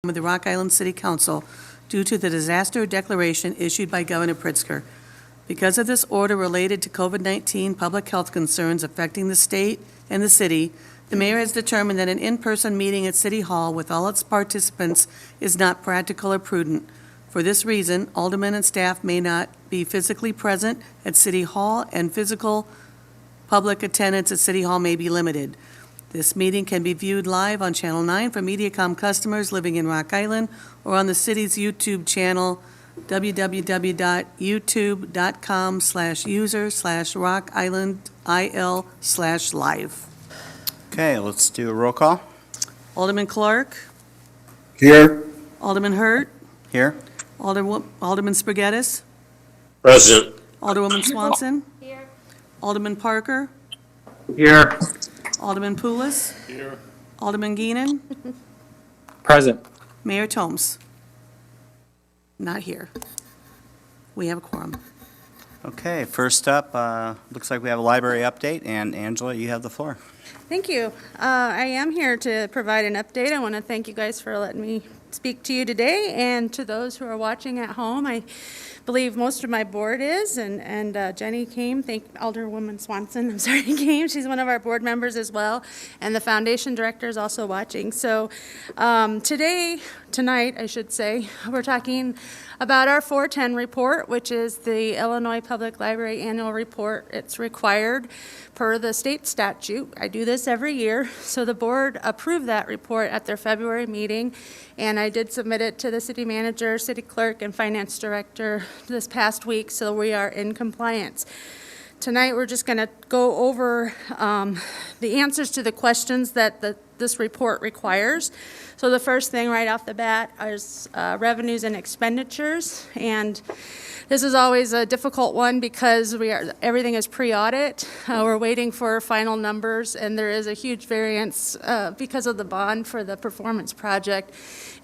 of the Rock Island City Council due to the disaster declaration issued by Governor Pritzker. Because of this order related to COVID-19 public health concerns affecting the state and the city, the mayor has determined that an in-person meeting at City Hall with all its participants is not practical or prudent. For this reason, aldermen and staff may not be physically present at City Hall, and physical public attendance at City Hall may be limited. This meeting can be viewed live on Channel 9 for MediaCom customers living in Rock Island, or on the city's YouTube channel, www.youtube.com/user/rockislandil/live. Okay, let's do a roll call. Alderman Clark, Here. Alderman Hurt, Here. Alderman Spaghettis, Present. Alderwoman Swanson. Here. Alderman Parker, Here. Alderman Poulos. Here. Alderman Geenan, Present. Mayor Tomes. Not here. We have a quorum. Okay, first up, looks like we have a library update, and Angela, you have the floor. Thank you. I am here to provide an update. I want to thank you guys for letting me speak to you today, and to those who are watching at home. I believe most of my board is, and Jenny came. Thank Alderwoman Swanson. I'm sorry, came. She's one of our board members as well, and the foundation director is also watching. So tonight, I should say, we're talking about our 410 report, which is the Illinois Public Library Annual Report. It's required per the state statute. I do this every year. So the board approved that report at their February meeting, and I did submit it to the city manager, city clerk, and finance director this past week, so we are in compliance. Tonight, we're just going to go over the answers to the questions that this report requires. So the first thing right off the bat is revenues and expenditures, and this is always a difficult one because everything is pre-audit. We're waiting for final numbers, and there is a huge variance because of the bond for the performance project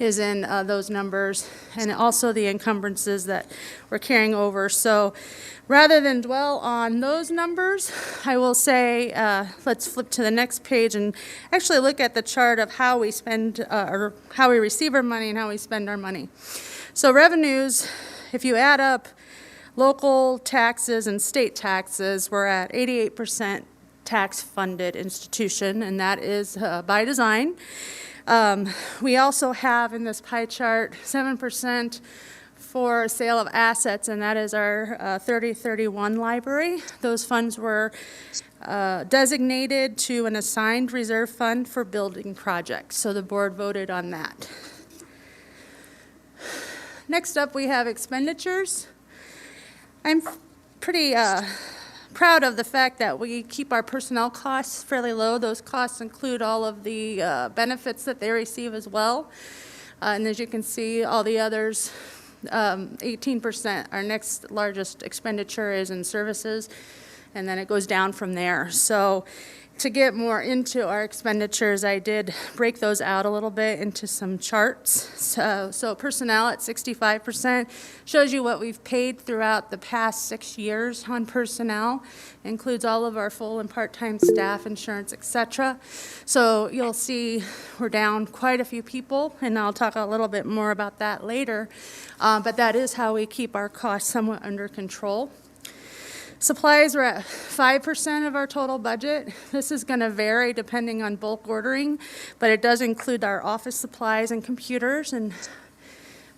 is in those numbers, and also the encumbrances that we're carrying over. So rather than dwell on those numbers, I will say let's flip to the next page and actually look at the chart of how we spend or how we receive our money and how we spend our money. So revenues, if you add up local taxes and state taxes, we're at 88% tax-funded institution, and that is by design. We also have in this pie chart 7% for sale of assets, and that is our 3031 library. Those funds were designated to an assigned reserve fund for building projects, so the board voted on that. Next up, we have expenditures. I'm pretty proud of the fact that we keep our personnel costs fairly low. Those costs include all of the benefits that they receive as well. And as you can see, all the others, 18%. Our next largest expenditure is in services, and then it goes down from there. So to get more into our expenditures, I did break those out a little bit into some charts. So personnel at 65% shows you what we've paid throughout the past 6 years on personnel. Includes all of our full and part-time staff, insurance, etc. So you'll see we're down quite a few people, and I'll talk a little bit more about that later. But that is how we keep our costs somewhat under control. Supplies are at 5% of our total budget. This is going to vary depending on bulk ordering, but it does include our office supplies and computers and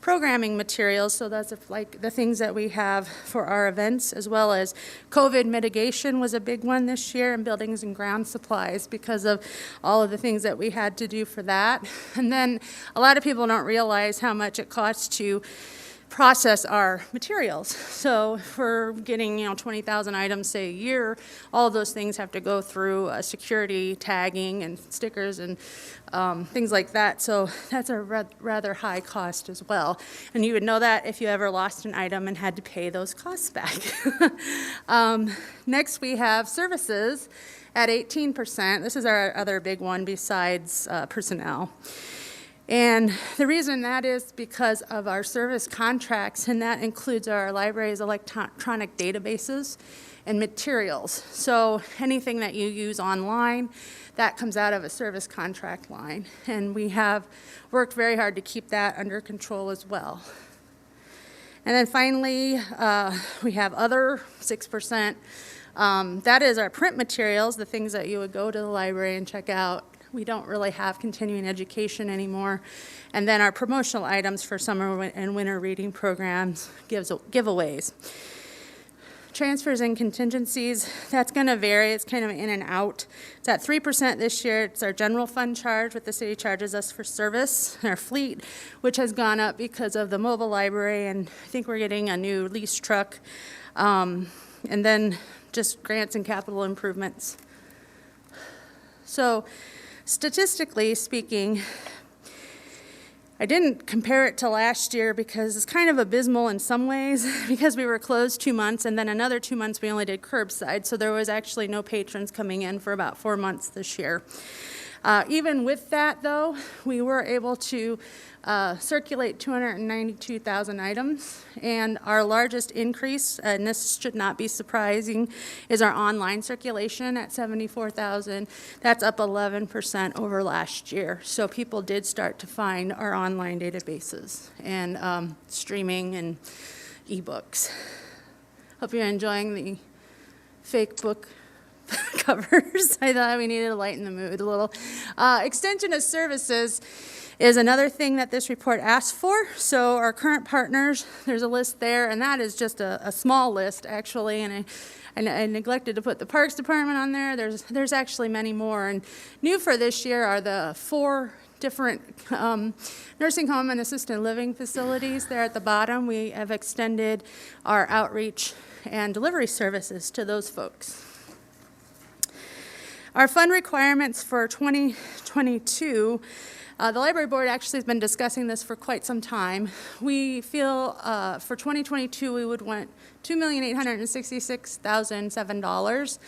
programming materials. So that's like the things that we have for our events, as well as COVID mitigation was a big one this year, and buildings and ground supplies because of all of the things that we had to do for that. And then a lot of people don't realize how much it costs to process our materials. So if we're getting 20,000 items, say, a year, all of those things have to go through security tagging and stickers and things like that. So that's a rather high cost as well. And you would know that if you ever lost an item and had to pay those costs back. Next, we have services at 18%. This is our other big one besides personnel. And the reason that is because of our service contracts, and that includes our library's electronic databases and materials. So anything that you use online, that comes out of a service contract line. And we have worked very hard to keep that under control as well. And then finally, we have other 6%. That is our print materials, the things that you would go to the library and check out. We don't really have continuing education anymore. And then our promotional items for summer and winter reading programs, giveaways. Transfers and contingencies, that's going to vary. It's kind of in and out. It's at 3% this year. It's our general fund charge, what the city charges us for service, our fleet, which has gone up because of the mobile library, and I think we're getting a new lease truck. And then just grants and capital improvements. So statistically speaking, I didn't compare it to last year because it's kind of abysmal in some ways because we were closed 2 months, and then another 2 months we only did curbside, so there was actually no patrons coming in for about 4 months this year. Even with that, though, we were able to circulate 292,000 items, and our largest increase, and this should not be surprising, is our online circulation at 74,000. That's up 11% over last year. So people did start to find our online databases and streaming and ebooks. Hope you're enjoying the fake book covers. I thought we needed to lighten the mood a little. Extension of services is another thing that this report asks for. So our current partners, there's a list there, and that is just a small list, actually, and I neglected to put the Parks Department on there. There's actually many more, and new for this year are the 4 different nursing home and assisted living facilities there at the bottom. We have extended our outreach and delivery services to those folks. Our fund requirements for 2022, the library board actually has been discussing this for quite some time. We feel for 2022 we would want $2,866,007.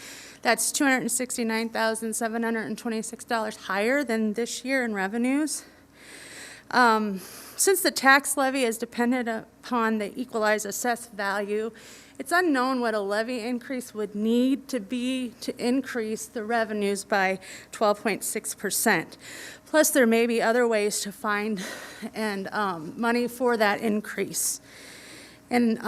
That's $269,726 higher than this year in revenues. Since the tax levy is dependent upon the equalized assessed value, it's unknown what a levy increase would need to be to increase the revenues by 12.6%. Plus, there may be other ways to find and money for that increase. And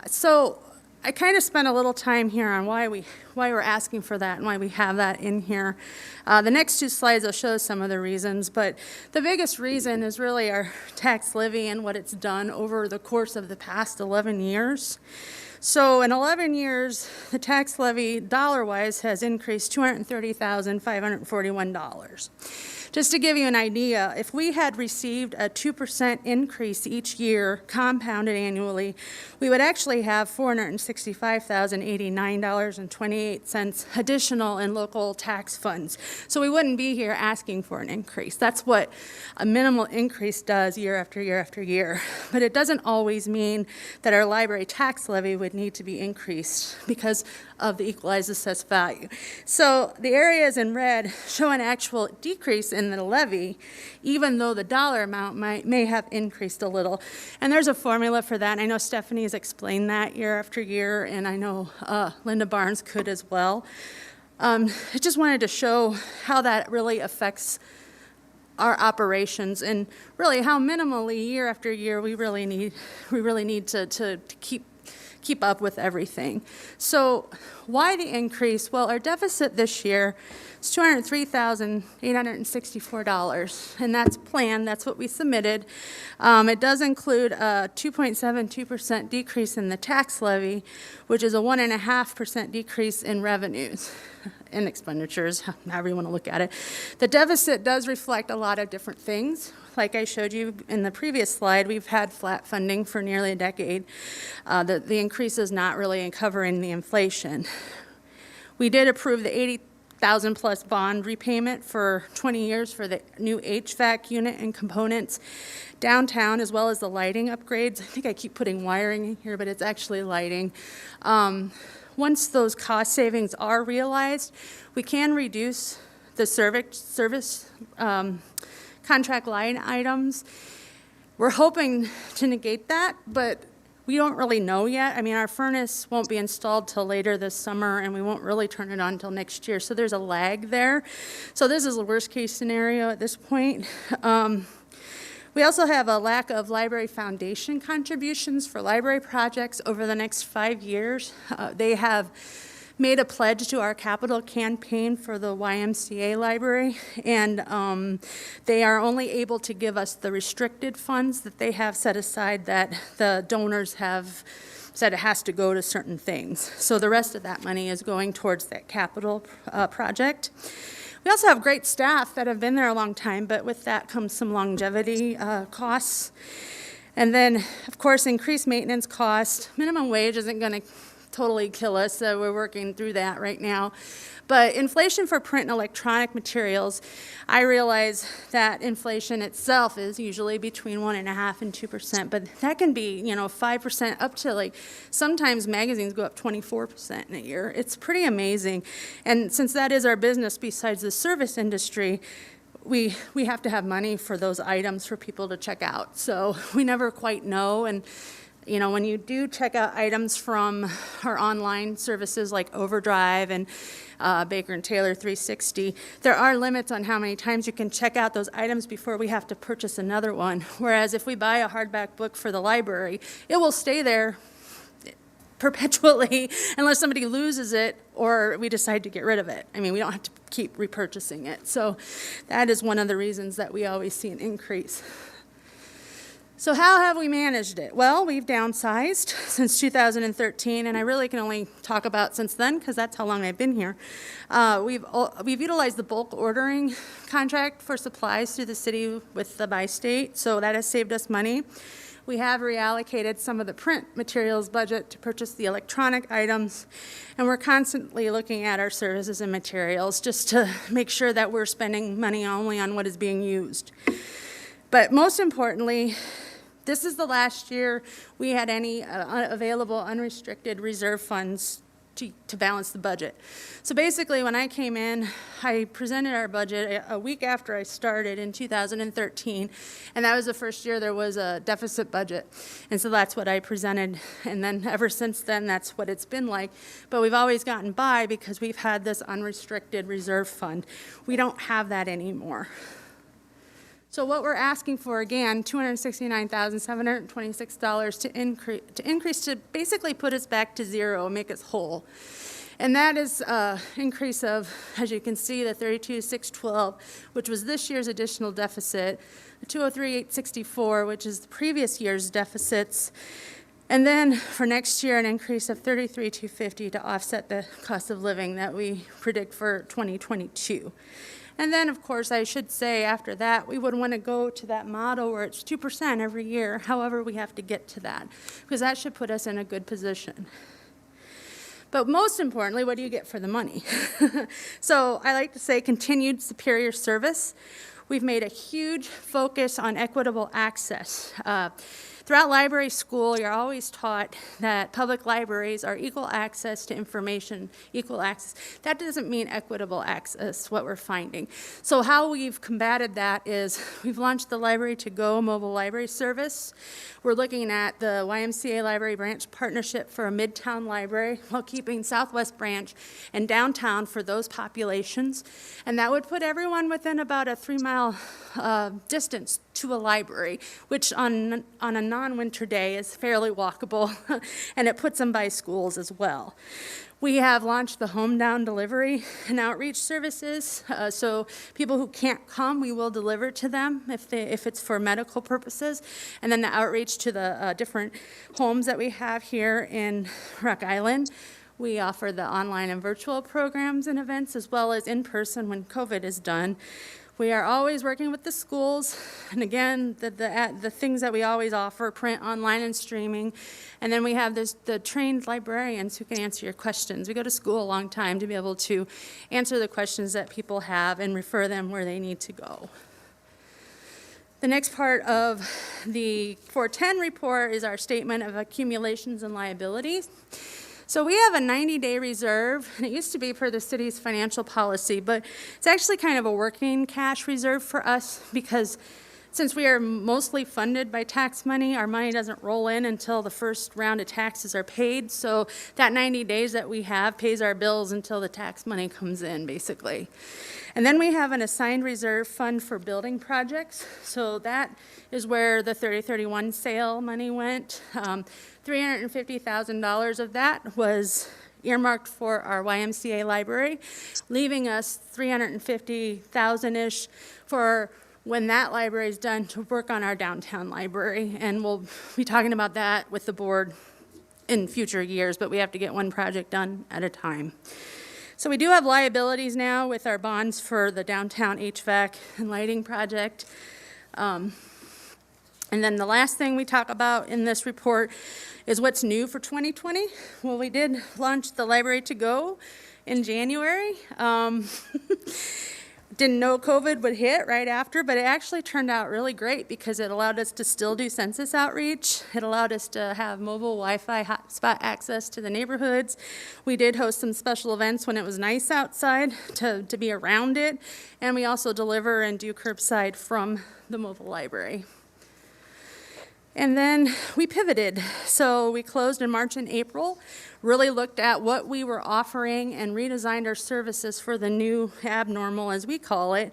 so I kind of spent a little time here on why we're asking for that and why we have that in here. The next 2 slides will show some of the reasons, but the biggest reason is really our tax levy and what it's done over the course of the past 11 years. So in 11 years, the tax levy dollar-wise has increased $230,541. Just to give you an idea, if we had received a 2% increase each year, compounded annually, we would actually have $465,089.28 additional in local tax funds. So we wouldn't be here asking for an increase. That's what a minimal increase does year after year after year. But it doesn't always mean that our library tax levy would need to be increased because of the equalized assessed value. So the areas in red show an actual decrease in the levy, even though the dollar amount may have increased a little. And there's a formula for that. And I know Stephanie has explained that year after year, and I know Linda Barnes could as well. I just wanted to show how that really affects our operations and really how minimally year after year we really need to keep up with everything. So why the increase? Well, our deficit this year is $203,864, and that's planned. That's what we submitted. It does include a 2.72% decrease in the tax levy, which is a 1.5% decrease in revenues and expenditures, however you want to look at it. The deficit does reflect a lot of different things. Like I showed you in the previous slide, we've had flat funding for nearly a decade. The increase is not really covering the inflation. We did approve the $80,000 plus bond repayment for 20 years for the new HVAC unit and components downtown, as well as the lighting upgrades. I think I keep putting wiring in here, but it's actually lighting. Once those cost savings are realized, we can reduce the service contract line items. We're hoping to negate that, but we don't really know yet. I mean, our furnace won't be installed till later this summer, and we won't really turn it on until next year, so there's a lag there. So this is the worst-case scenario at this point. We also have a lack of library foundation contributions for library projects over the next 5 years. They have made a pledge to our capital campaign for the YMCA library, and they are only able to give us the restricted funds that they have set aside that the donors have said it has to go to certain things. So the rest of that money is going towards that capital project. We also have great staff that have been there a long time, but with that comes some longevity costs. And then, of course, increased maintenance cost. Minimum wage isn't going to totally kill us, so we're working through that right now. But inflation for print and electronic materials, I realize that inflation itself is usually between 1.5% and 2%, but that can be, 5% up to sometimes magazines go up 24% in a year. It's pretty amazing. And since that is our business besides the service industry, we have to have money for those items for people to check out. So we never quite know. And when you do check out items from our online services like Overdrive and Baker and Taylor 360, there are limits on how many times you can check out those items before we have to purchase another one. Whereas if we buy a hardback book for the library, it will stay there perpetually unless somebody loses it or we decide to get rid of it. I mean, we don't have to keep repurchasing it. So that is one of the reasons that we always see an increase. So how have we managed it? Well, we've downsized since 2013, and I really can only talk about since then because that's how long I've been here. We've utilized the bulk ordering contract for supplies through the city with the bi-state, so that has saved us money. We have reallocated some of the print materials budget to purchase the electronic items, and we're constantly looking at our services and materials just to make sure that we're spending money only on what is being used. But most importantly, this is the last year we had any available unrestricted reserve funds to balance the budget. So basically, when I came in, I presented our budget a week after I started in 2013, and that was the first year there was a deficit budget. And so that's what I presented, and then ever since then, that's what it's been like. But we've always gotten by because we've had this unrestricted reserve fund. We don't have that anymore. So what we're asking for, again, $269,726 to increase to basically put us back to zero, make us whole. And that is an increase of, as you can see, the $32,612, which was this year's additional deficit, the $203,864, which is the previous year's deficits, and then for next year, an increase of $33,250 to offset the cost of living that we predict for 2022. And then, of course, I should say after that, we would want to go to that model where it's 2% every year. However, we have to get to that because that should put us in a good position. But most importantly, what do you get for the money? So I like to say continued superior service. We've made a huge focus on equitable access. Throughout library school, you're always taught that public libraries are equal access to information, equal access. That doesn't mean equitable access, what we're finding. So how we've combated that is we've launched the Library to Go mobile library service. We're looking at the YMCA Library Branch partnership for a Midtown library while keeping Southwest Branch and downtown for those populations. And that would put everyone within about a 3-mile distance to a library, which on a non-winter day is fairly walkable, and it puts them by schools as well. We have launched the home down delivery and outreach services, so people who can't come, we will deliver to them if it's for medical purposes, and then the outreach to the different homes that we have here in Rock Island. We offer the online and virtual programs and events as well as in person when COVID is done. We are always working with the schools, and again, the things that we always offer, print, online, and streaming. And then we have the trained librarians who can answer your questions. We go to school a long time to be able to answer the questions that people have and refer them where they need to go. The next part of the 410 report is our statement of accumulations and liabilities. So we have a 90-day reserve, and it used to be per the city's financial policy, but it's actually kind of a working cash reserve for us because since we are mostly funded by tax money, our money doesn't roll in until the first round of taxes are paid. So that 90 days that we have pays our bills until the tax money comes in, basically. And then we have an assigned reserve fund for building projects. So that is where the 3031 sale money went. $350,000 of that was earmarked for our YMCA library, leaving us $350,000-ish for when that library is done to work on our downtown library. And we'll be talking about that with the board in future years, but we have to get one project done at a time. So we do have liabilities now with our bonds for the downtown HVAC and lighting project. And then the last thing we talk about in this report is what's new for 2020. Well, we did launch the Library to Go in January. Didn't know COVID would hit right after, but it actually turned out really great because it allowed us to still do census outreach. It allowed us to have mobile Wi-Fi hotspot access to the neighborhoods. We did host some special events when it was nice outside to be around it, and we also deliver and do curbside from the mobile library. And then we pivoted. So we closed in March and April, really looked at what we were offering and redesigned our services for the new abnormal, as we call it.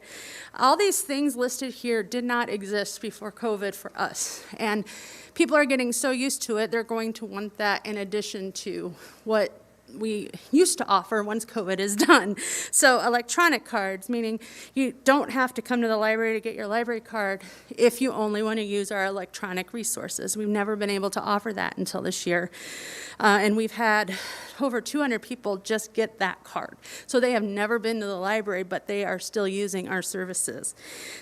All these things listed here did not exist before COVID for us. And people are getting so used to it, they're going to want that in addition to what we used to offer once COVID is done. So electronic cards, meaning you don't have to come to the library to get your library card if you only want to use our electronic resources. We've never been able to offer that until this year. And we've had over 200 people just get that card. So they have never been to the library, but they are still using our services.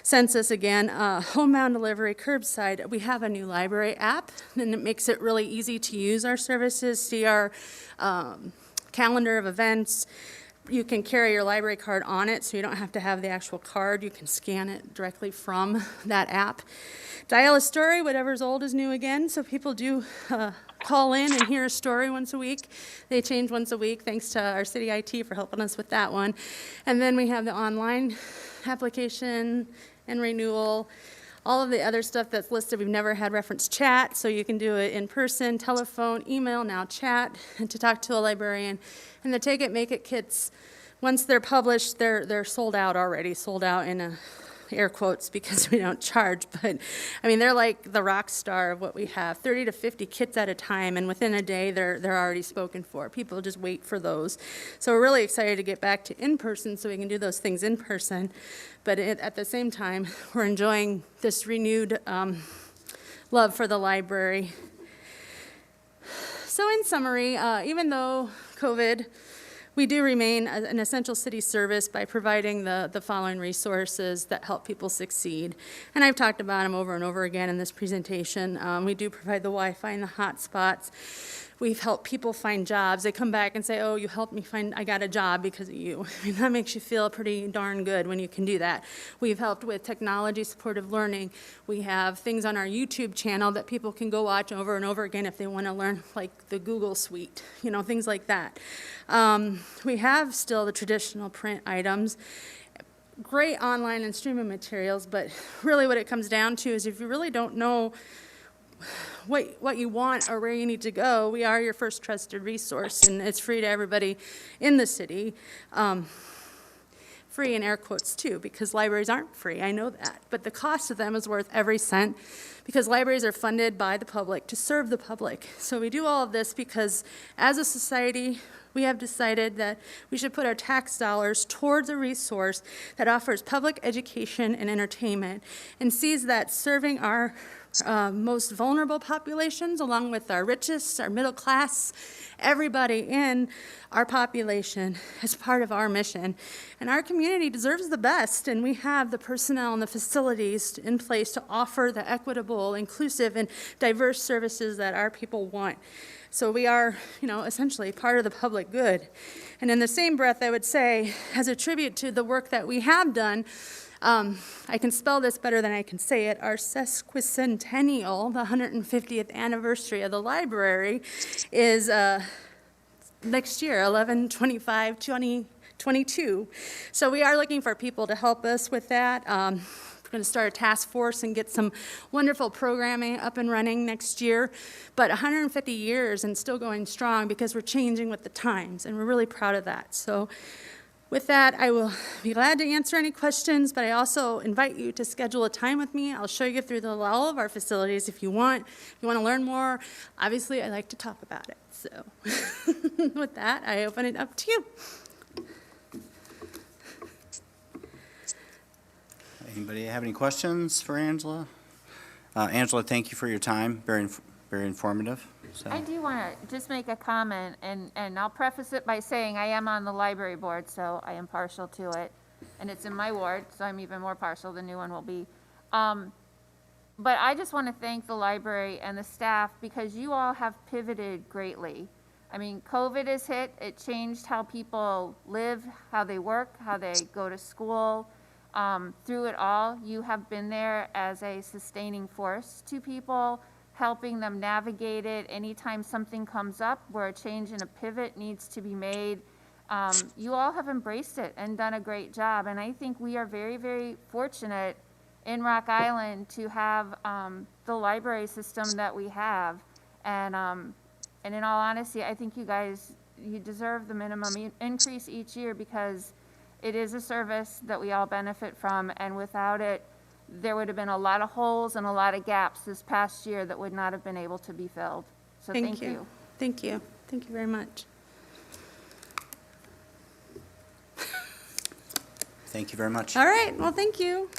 Census, again, homebound delivery, curbside. We have a new library app, and it makes it really easy to use our services, see our calendar of events. You can carry your library card on it, so you don't have to have the actual card. You can scan it directly from that app. Dial a story, whatever's old is new again, so people do call in and hear a story once a week. They change once a week, thanks to our city IT for helping us with that one. And then we have the online application and renewal. All of the other stuff that's listed, we've never had reference chat, so you can do it in person, telephone, email, now chat, and to talk to a librarian. And the Take It, Make It kits, once they're published, they're sold out already, sold out in air quotes because we don't charge, but I mean, they're like the rock star of what we have, 30 to 50 kits at a time, and within a day, they're already spoken for. People just wait for those. So we're really excited to get back to in-person so we can do those things in person, but at the same time, we're enjoying this renewed love for the library. So in summary, even though COVID, we do remain an essential city service by providing the following resources that help people succeed. And I've talked about them over and over again in this presentation. We do provide the Wi-Fi and the hotspots. We've helped people find jobs. They come back and say, oh, you helped me find, I got a job because of you. I mean, that makes you feel pretty darn good when you can do that. We've helped with technology supportive learning. We have things on our YouTube channel that people can go watch over and over again if they want to learn, like the Google Suite, you know, things like that. We have still the traditional print items. Great online and streaming materials, but really what it comes down to is if you really don't know what you want or where you need to go, we are your first trusted resource, and it's free to everybody in the city. Free in air quotes too, because libraries aren't free, I know that, but the cost of them is worth every cent because libraries are funded by the public to serve the public. So we do all of this because as a society, we have decided that we should put our tax dollars towards a resource that offers public education and entertainment and sees that serving our most vulnerable populations, along with our richest, our middle class, everybody in our population as part of our mission. And our community deserves the best, and we have the personnel and the facilities in place to offer the equitable, inclusive, and diverse services that our people want. So we are, you know, essentially part of the public good. And in the same breath, I would say, as a tribute to the work that we have done, I can spell this better than I can say it. Our sesquicentennial, the 150th anniversary of the library, is next year, 11/25/2022. So we are looking for people to help us with that. We're going to start a task force and get some wonderful programming up and running next year. But 150 years and still going strong because we're changing with the times, and we're really proud of that. So with that, I will be glad to answer any questions, but I also invite you to schedule a time with me. I'll show you through all of our facilities if you want. If you want to learn more, obviously I like to talk about it. So with that, I open it up to you. Anybody have any questions for Angela? Angela, thank you for your time. Very informative. So. I do want to just make a comment, and I'll preface it by saying I am on the library board, so I am partial to it. And it's in my ward, so I'm even more partial. The new one will be. But I just want to thank the library and the staff because you all have pivoted greatly. I mean, COVID has hit. It changed how people live, how they work, how they go to school. Through it all, you have been there as a sustaining force to people, helping them navigate it. Anytime something comes up where a change and a pivot needs to be made, you all have embraced it and done a great job. And I think we are very, very fortunate in Rock Island to have the library system that we have. And in all honesty, I think you guys, you deserve the minimum increase each year because it is a service that we all benefit from, and without it, there would have been a lot of holes and a lot of gaps this past year that would not have been able to be filled. So thank you. Thank you. Thank you very much. Thank you very much. All right. Well, thank you.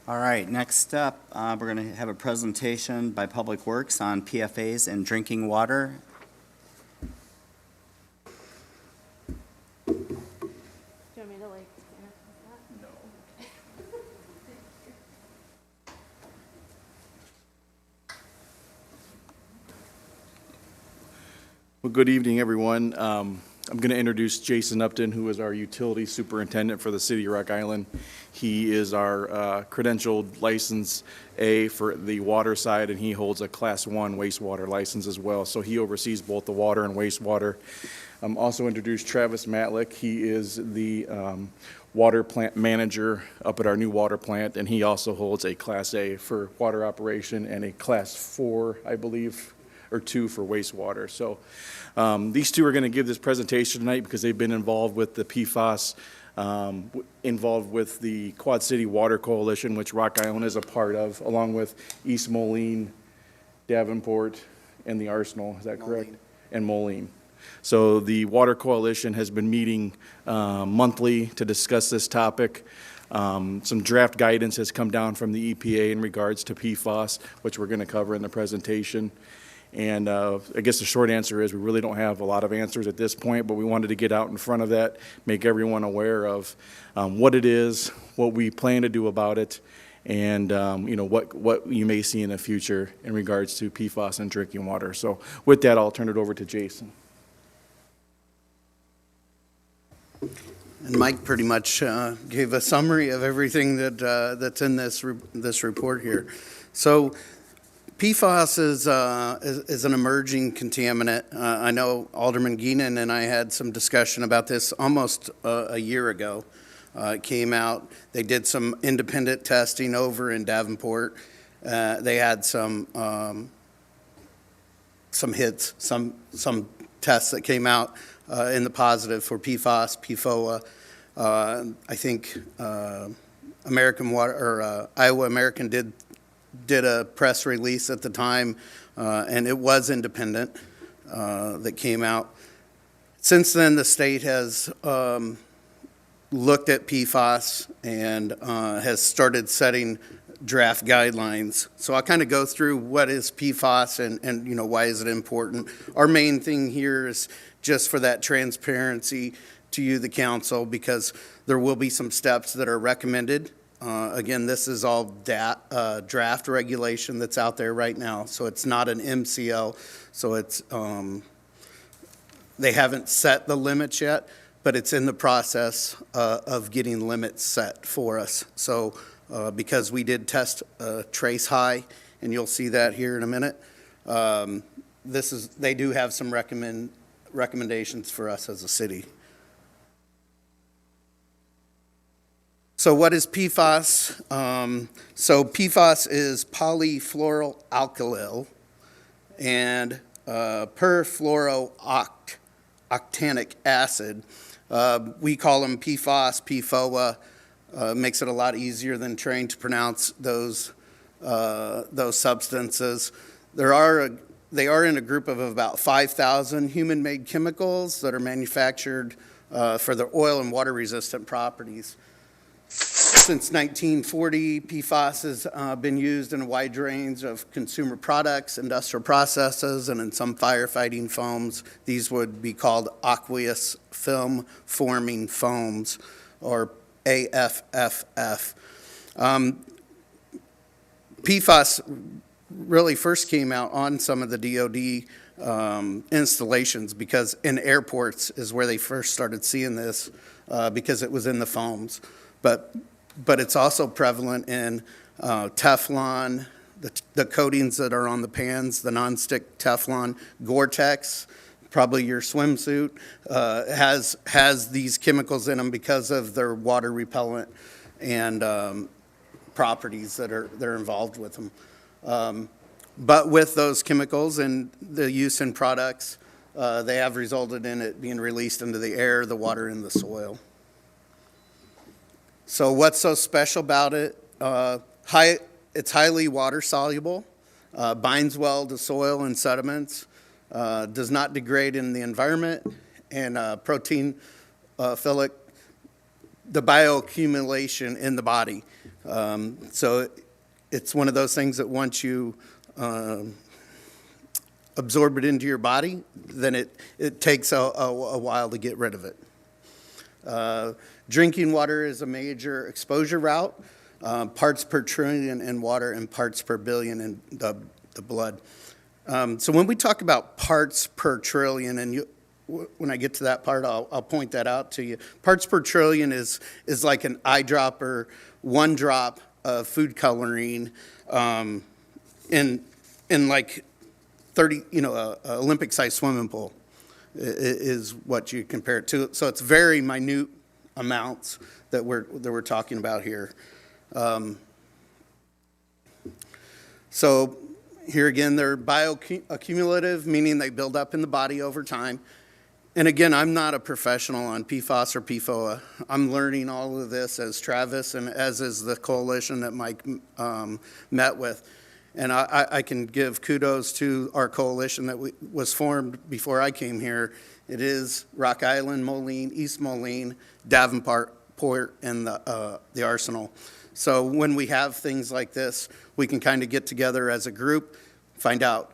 All right, next up, we're going to have a presentation by Public Works on PFAS and drinking water. Well, good evening, everyone. I'm going to introduce Jason Upton, who is our utility superintendent for the city of Rock Island. He is our credentialed license A for the water side, and he holds a Class 1 wastewater license as well. So he oversees both the water and wastewater. Also introduce Travis Matlick. He is the water plant manager up at our new water plant, and he also holds a Class A for water operation and a Class 4, I believe, or 2 for wastewater. So these two are going to give this presentation tonight because they've been involved with the PFAS, involved with the Quad City Water Coalition, which Rock Island is a part of, along with East Moline, Davenport, and the Arsenal. Is that correct? And Moline. So the Water Coalition has been meeting monthly to discuss this topic. Some draft guidance has come down from the EPA in regards to PFAS, which we're going to cover in the presentation. And I guess the short answer is we really don't have a lot of answers at this point, but we wanted to get out in front of that, make everyone aware of what it is, what we plan to do about it, and you know, what you may see in the future in regards to PFAS and drinking water. So with that, I'll turn it over to Jason. And Mike pretty much gave a summary of everything that that's in this report here. So PFAS is an emerging contaminant. I know Alderman Geenan and I had some discussion about this almost a year ago. It came out. They did some independent testing over in Davenport. They had some hits, some tests that came out in the positive for PFAS, PFOA. I think American Water or Iowa American did a press release at the time, and it was independent that came out. Since then, the state has looked at PFAS and has started setting draft guidelines. So I'll kind of go through what is PFAS and you know, why is it important. Our main thing here is just for that transparency to you, the council, because there will be some steps that are recommended. Again, this is all draft regulation that's out there right now, so it's not an MCL. So it's they haven't set the limits yet, but it's in the process of getting limits set for us. So because we did test trace high, and you'll see that here in a minute, They do have some recommendations for us as a city. So what is PFAS? So PFAS is polyfluoroalkyl and perfluorooctanic acid. We call them PFAS, PFOA. Makes it a lot easier than trying to pronounce those substances. They are in a group of about 5,000 human-made chemicals that are manufactured for their oil and water-resistant properties. Since 1940, PFAS has been used in a wide range of consumer products, industrial processes, and in some firefighting foams. These would be called aqueous film-forming foams, or AFFF. PFAS really first came out on some of the DOD installations, because in airports is where they first started seeing this, because it was in the foams. But it's also prevalent in Teflon, the coatings that are on the pans, the nonstick Teflon, Gore-Tex, probably your swimsuit, has these chemicals in them because of their water repellent and properties that are involved with them. But with those chemicals and the use in products, they have resulted in it being released into the air, the water, and the soil. So what's so special about it? It's highly water soluble, binds well to soil and sediments, does not degrade in the environment, and protein philic, the bioaccumulation in the body. So it's one of those things that once you absorb it into your body, then it takes a while to get rid of it. Drinking water is a major exposure route, parts per trillion in water and parts per billion in the blood. So when we talk about parts per trillion, and when I get to that part, I'll point that out to you. Parts per trillion is like an eyedropper, one drop of food coloring in like 30, Olympic-sized swimming pool is what you compare it to. So it's very minute amounts that we're talking about here. So here again, they're bioaccumulative, meaning they build up in the body over time. And again, I'm not a professional on PFAS or PFOA. I'm learning all of this as Travis and as is the coalition that Mike met with. And I can give kudos to our coalition that was formed before I came here. It is Rock Island, Moline, East Moline, Davenport, and the Arsenal. So when we have things like this, we can kind of get together as a group, find out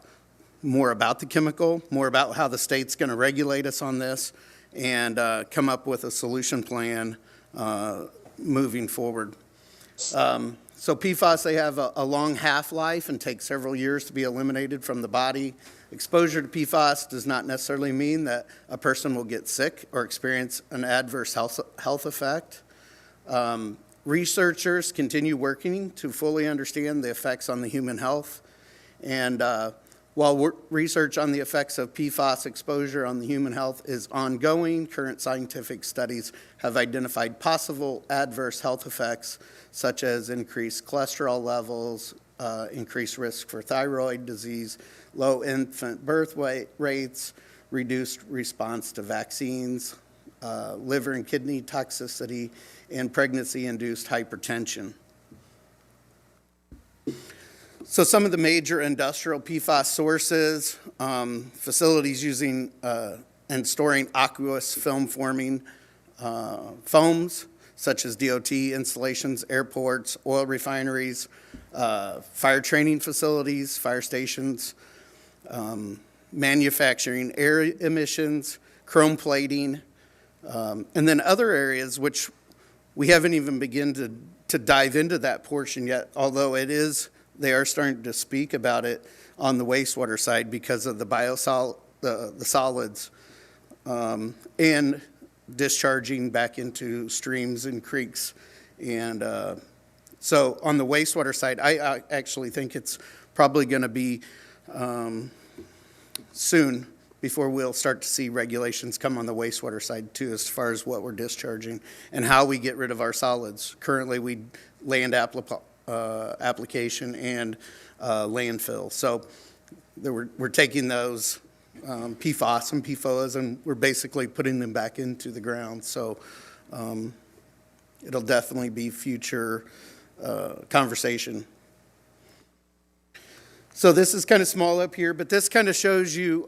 more about the chemical, more about how the state's going to regulate us on this, and come up with a solution plan moving forward. So PFAS, they have a long half-life and take several years to be eliminated from the body. Exposure to PFAS does not necessarily mean that a person will get sick or experience an adverse health effect. Researchers continue working to fully understand the effects on the human health. And while research on the effects of PFAS exposure on the human health is ongoing, current scientific studies have identified possible adverse health effects such as increased cholesterol levels, increased risk for thyroid disease, low infant birth rates, reduced response to vaccines, liver and kidney toxicity, and pregnancy-induced hypertension. So some of the major industrial PFAS sources, facilities using and storing aqueous film-forming foams, such as DOT installations, airports, oil refineries, fire training facilities, fire stations, manufacturing, air emissions, chrome plating, and then other areas which we haven't even begun to dive into that portion yet, although they are starting to speak about it on the wastewater side because of the solids and discharging back into streams and creeks. And so on the wastewater side, I actually think it's probably going to be soon before we'll start to see regulations come on the wastewater side too, as far as what we're discharging and how we get rid of our solids. Currently, we land application and landfill. So we're taking those PFAS and PFOAs and we're basically putting them back into the ground. So it'll definitely be future conversation. So this is kind of small up here, but this kind of shows you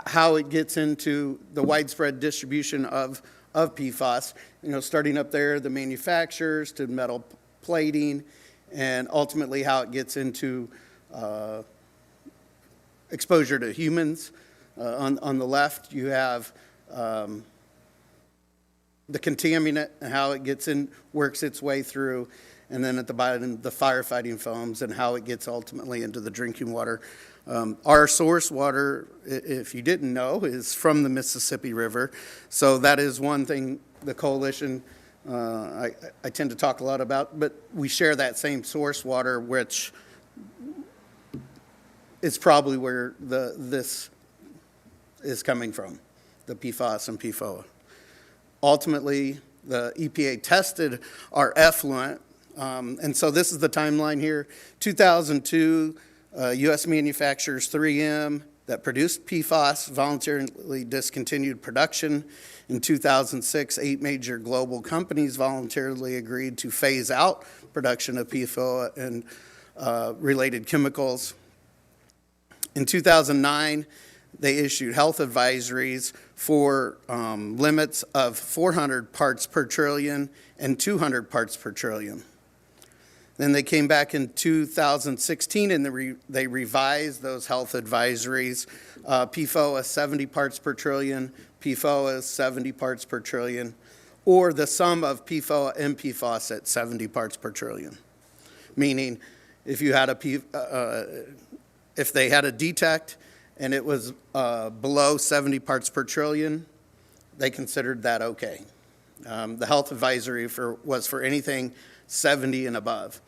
how it gets into the widespread distribution of PFAS. You know, starting up there, the manufacturers to metal plating, and ultimately how it gets into exposure to humans. On the left, you have the contaminant and how it gets in, works its way through. And then at the bottom, the firefighting foams and how it gets ultimately into the drinking water. Our source water, if you didn't know, is from the Mississippi River. So that is one thing the coalition, I tend to talk a lot about, but we share that same source water, which is probably where this is coming from, the PFAS and PFOA. Ultimately, the EPA tested our effluent. And so this is the timeline here. 2002, U.S. manufacturers 3M that produced PFAS voluntarily discontinued production. In 2006, 8 major global companies voluntarily agreed to phase out production of PFOA and related chemicals. In 2009, they issued health advisories for limits of 400 parts per trillion and 200 parts per trillion. Then they came back in 2016 and they revised those health advisories. PFOA 70 parts per trillion, PFOA 70 parts per trillion, or the sum of PFOA and PFAS at 70 parts per trillion. Meaning, if you had if they had a detect and it was below 70 parts per trillion, they considered that okay. The health advisory was for anything 70 and above.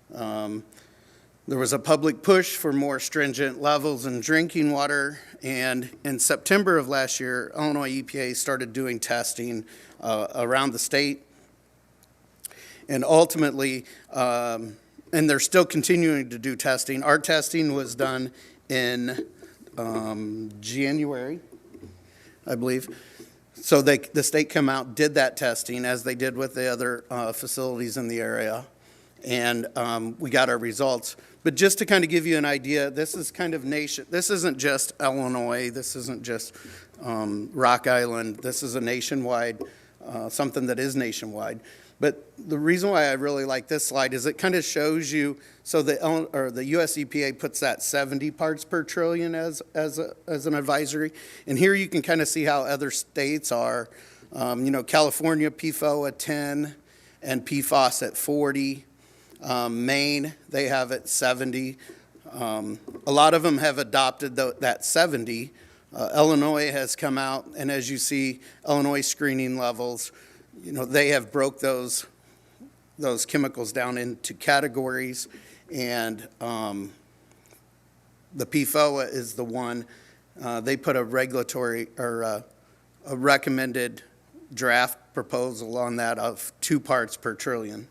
There was a public push for more stringent levels in drinking water, and in September of last year, Illinois EPA started doing testing around the state, and ultimately, and they're still continuing to do testing. Our testing was done in January, I believe. So the state come out, did that testing as they did with the other facilities in the area, and we got our results. But just to kind of give you an idea, this is kind of this isn't just Illinois, this isn't just Rock Island, this is a nationwide, something that is nationwide. But the reason why I really like this slide is it kind of shows you, so the US EPA puts that 70 parts per trillion as an advisory. And here you can kind of see how other states are. You know, California, PFOA 10 and PFAS at 40. Maine, they have it 70. A lot of them have adopted that 70. Illinois has come out, and as you see, Illinois screening levels, you know, they have broke those chemicals down into categories, and the PFOA is the one. They put a regulatory or a recommended draft proposal on that of 2 parts per trillion.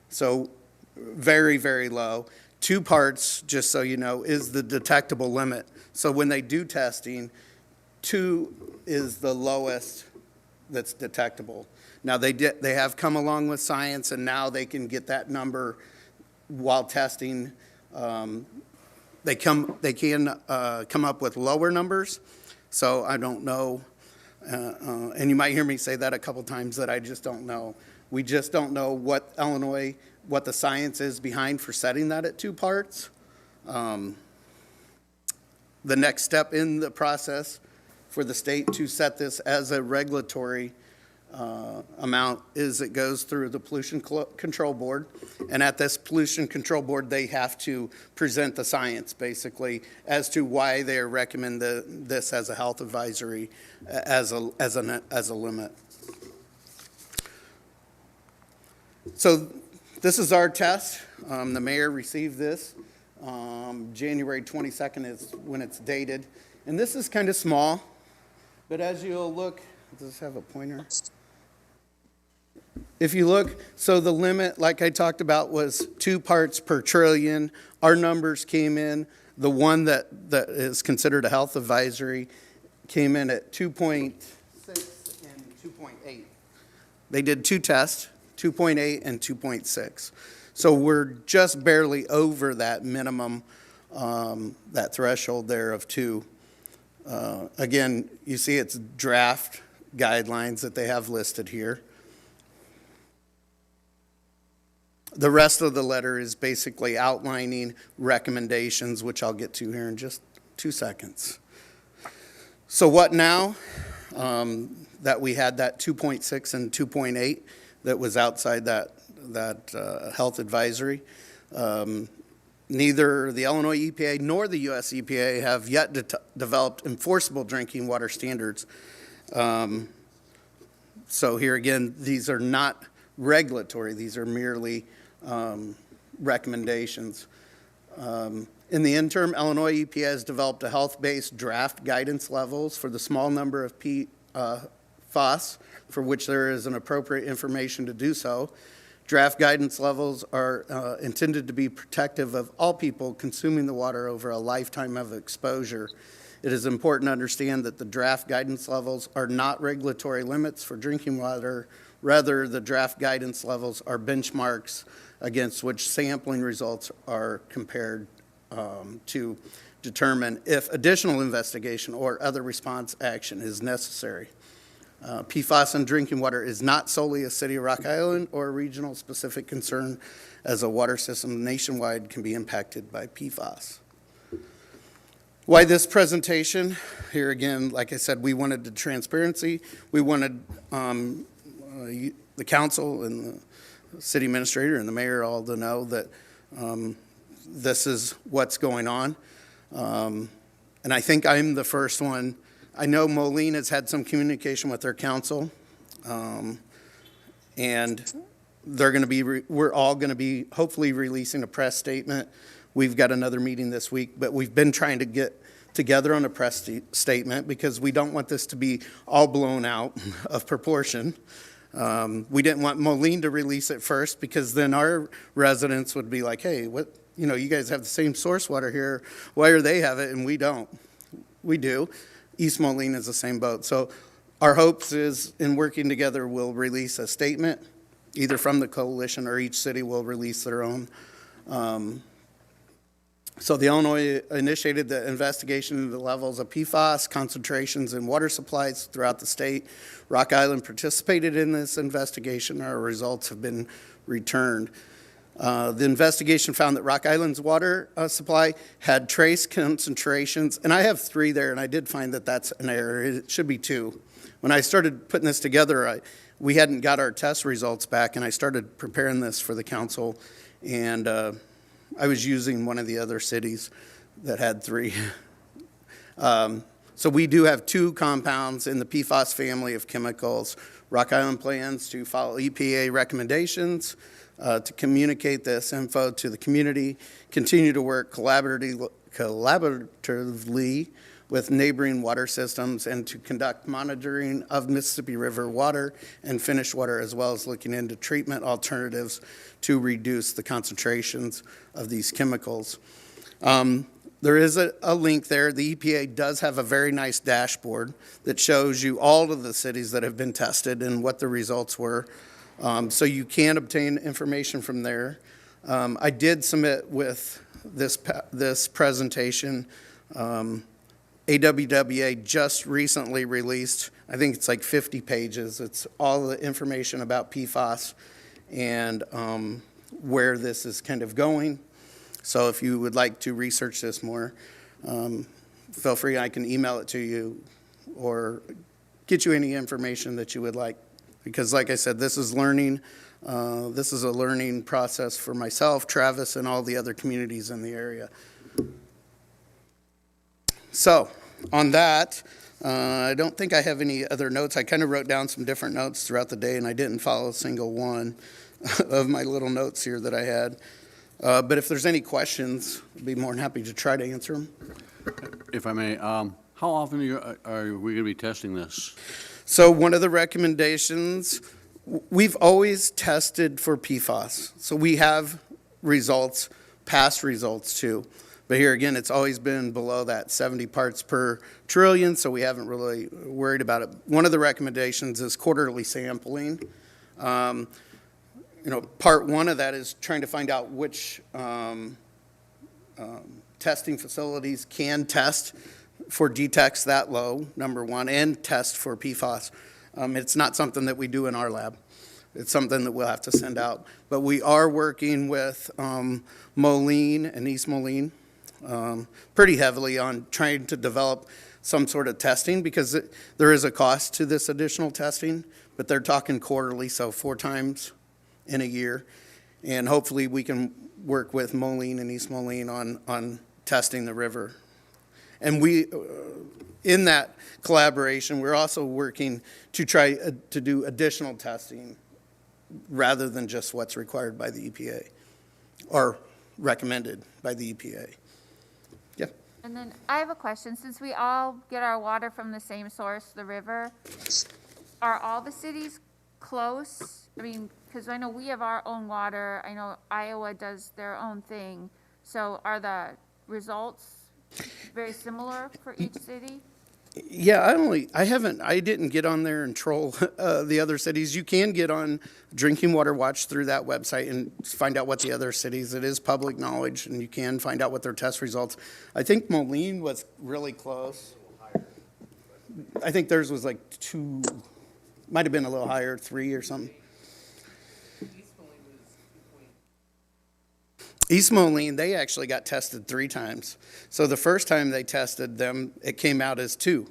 So very, very low. 2 parts, just so you know, is the detectable limit. So when they do testing, 2 is the lowest that's detectable. Now they have come along with science, and now they can get that number while testing. They can come up with lower numbers. So I don't know, and you might hear me say that a couple times, that I just don't know. We just don't know what the science is behind for setting that at 2 parts. The next step in the process for the state to set this as a regulatory amount is it goes through the Pollution Control Board, and at this Pollution Control Board they have to present the science basically as to why they recommend this as a health advisory as a limit. So this is our test. The mayor received this January 22nd is when it's dated. And this is kind of small, but as you'll look, does this have a pointer? If you look, so the limit, like I talked about, was 2 parts per trillion. Our numbers came in, the one that is considered a health advisory came in at 2.6 and 2.8. They did 2 tests, 2.8 and 2.6. So we're just barely over that minimum, that threshold there of 2. Again, you see it's draft guidelines that they have listed here. The rest of the letter is basically outlining recommendations, which I'll get to here in just 2 seconds. So what now that we had that 2.6 and 2.8 that was outside that health advisory? Neither the Illinois EPA nor the US EPA have yet developed enforceable drinking water standards. So here again, these are not regulatory, these are merely recommendations. In the interim, Illinois EPA has developed a health-based draft guidance levels for the small number of PFAS for which there is an appropriate information to do so. Draft guidance levels are intended to be protective of all people consuming the water over a lifetime of exposure. It is important to understand that the draft guidance levels are not regulatory limits for drinking water. Rather, the draft guidance levels are benchmarks against which sampling results are compared to determine if additional investigation or other response action is necessary. PFAS in drinking water is not solely a city of Rock Island or a regional specific concern, as a water system nationwide can be impacted by PFAS. Why this presentation? Here again, like I said, we wanted the transparency. We wanted the council and the city administrator and the mayor all to know that this is what's going on. And I think I'm the first one. I know Moline has had some communication with their council, and they're going to be, we're all going to be hopefully releasing a press statement. We've got another meeting this week, but we've been trying to get together on a press statement because we don't want this to be all blown out of proportion. We didn't want Moline to release it first because then our residents would be like, hey, what, you know, you guys have the same source water here. Why do they have it and we don't? We do. East Moline is the same boat. So our hopes is in working together, we'll release a statement, either from the coalition or each city will release their own. So the Illinois initiated the investigation into the levels of PFAS concentrations in water supplies throughout the state. Rock Island participated in this investigation. Our results have been returned. The investigation found that Rock Island's water supply had trace concentrations, and I have 3 there, and I did find that that's an error. It should be 2. When I started putting this together, we hadn't got our test results back, and I started preparing this for the council, and I was using one of the other cities that had 3. So we do have 2 compounds in the PFAS family of chemicals. Rock Island plans to follow EPA recommendations to communicate this info to the community, continue to work collaboratively with neighboring water systems, and to conduct monitoring of Mississippi River water and finished water, as well as looking into treatment alternatives to reduce the concentrations of these chemicals. There is a link there. The EPA does have a very nice dashboard that shows you all of the cities that have been tested and what the results were. So you can obtain information from there. I did submit with this presentation. AWWA just recently released, I think it's like 50 pages. It's all the information about PFAS and where this is kind of going. So if you would like to research this more, feel free. I can email it to you or get you any information that you would like. Because like I said, this is learning. This is a learning process for myself, Travis, and all the other communities in the area. So on that, I don't think I have any other notes. I kind of wrote down some different notes throughout the day, and I didn't follow a single one of my little notes here that I had. But if there's any questions, I'd be more than happy to try to answer them. If I may, how often are we going to be testing this? So one of the recommendations, we've always tested for PFAS. So we have results, past results too. But here again, it's always been below that 70 parts per trillion, so we haven't really worried about it. One of the recommendations is quarterly sampling. Part one of that is trying to find out which testing facilities can test for detects that low, number one, and test for PFAS. It's not something that we do in our lab. It's something that we'll have to send out. But we are working with Moline and East Moline pretty heavily on trying to develop some sort of testing, because there is a cost to this additional testing, but they're talking quarterly, so 4 times in a year. And hopefully we can work with Moline and East Moline on testing the river. And we, in that collaboration, we're also working to try to do additional testing rather than just what's required by the EPA or recommended by the EPA. Yeah. And then I have a question. Since we all get our water from the same source, the river, are all the cities close? I mean, because I know we have our own water. I know Iowa does their own thing. So are the results very similar for each city? Yeah, I didn't get on there and troll the other cities. You can get on Drinking Water Watch through that website and find out what the other cities, it is public knowledge, and you can find out what their test results. I think Moline was really close. I think theirs was like 2, might have been a little higher, 3 or something. East Moline, they actually got tested 3 times. So the first time they tested them, it came out as 2.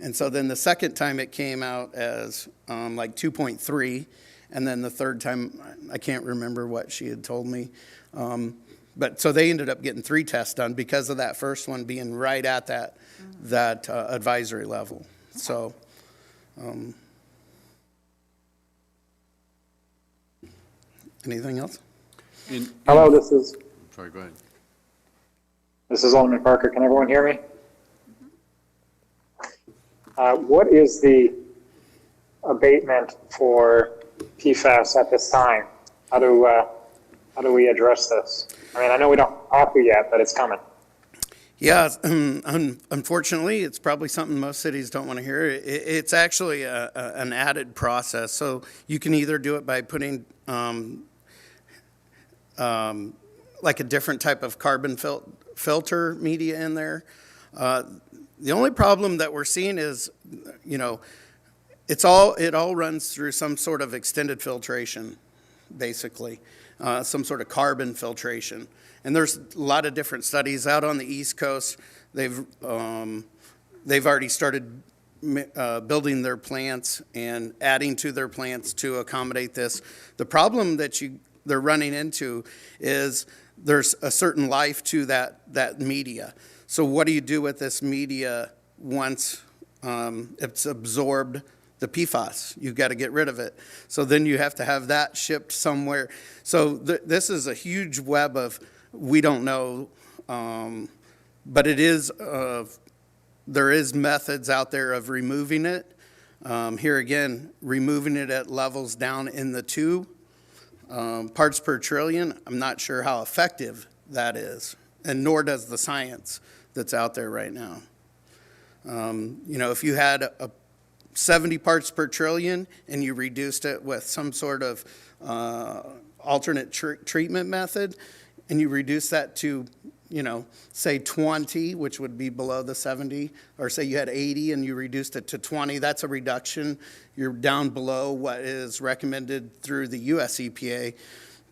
And so then the second time it came out as like 2.3. And then the third time, I can't remember what she had told me. But so they ended up getting 3 tests done because of that first one being right at that advisory level. So, anything else? Hello, this is Sorry, go ahead. Alderman Parker. Can everyone hear me? What is the abatement for PFAS at this time? How do we address this? I mean, I know we don't have to yet, but it's coming. Yeah, unfortunately, it's probably something most cities don't want to hear. It's actually an added process. So you can either do it by putting like a different type of carbon filter media in there. The only problem that we're seeing is, it all runs through some sort of extended filtration, basically, some sort of carbon filtration. And there's a lot of different studies out on the East Coast. They've already started building their plants and adding to their plants to accommodate this. The problem that they're running into is there's a certain life to that media. So what do you do with this media once it's absorbed the PFAS? You've got to get rid of it. So then you have to have that shipped somewhere. So this is a huge web of, we don't know, but it is, there is methods out there of removing it. Here again, removing it at levels down in the 2 parts per trillion. I'm not sure how effective that is, and nor does the science that's out there right now. If you had a 70 parts per trillion and you reduced it with some sort of alternate treatment method, and you reduce that to, say 20, which would be below the 70, or say you had 80 and you reduced it to 20, that's a reduction. You're down below what is recommended through the US EPA.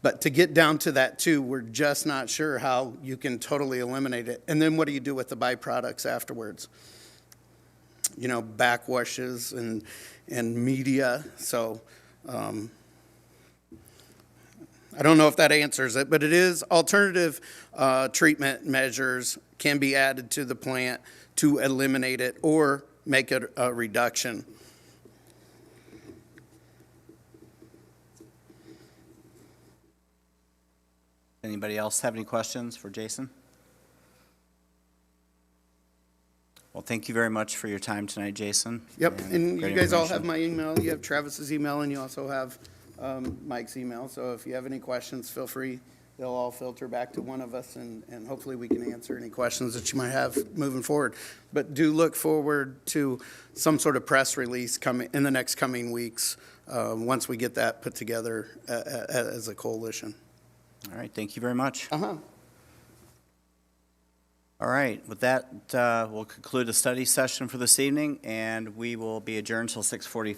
But to get down to that 2, we're just not sure how you can totally eliminate it. And then what do you do with the byproducts afterwards? Backwashes and media. So, I don't know if that answers it, but it is alternative treatment measures can be added to the plant to eliminate it or make it a reduction. Anybody else have any questions for Jason? Well, thank you very much for your time tonight, Jason. Yep, and great you guys all information. have my email. You have Travis's email, and you also have Mike's email. So if you have any questions, feel free. They'll all filter back to one of us, and hopefully we can answer any questions that you might have moving forward. But do look forward to some sort of press release coming in the next coming weeks, once we get that put together as a coalition. All right, thank you very much. Uh-huh. All right, with that, we'll conclude the study session for this evening, and we will be adjourned till 6:45.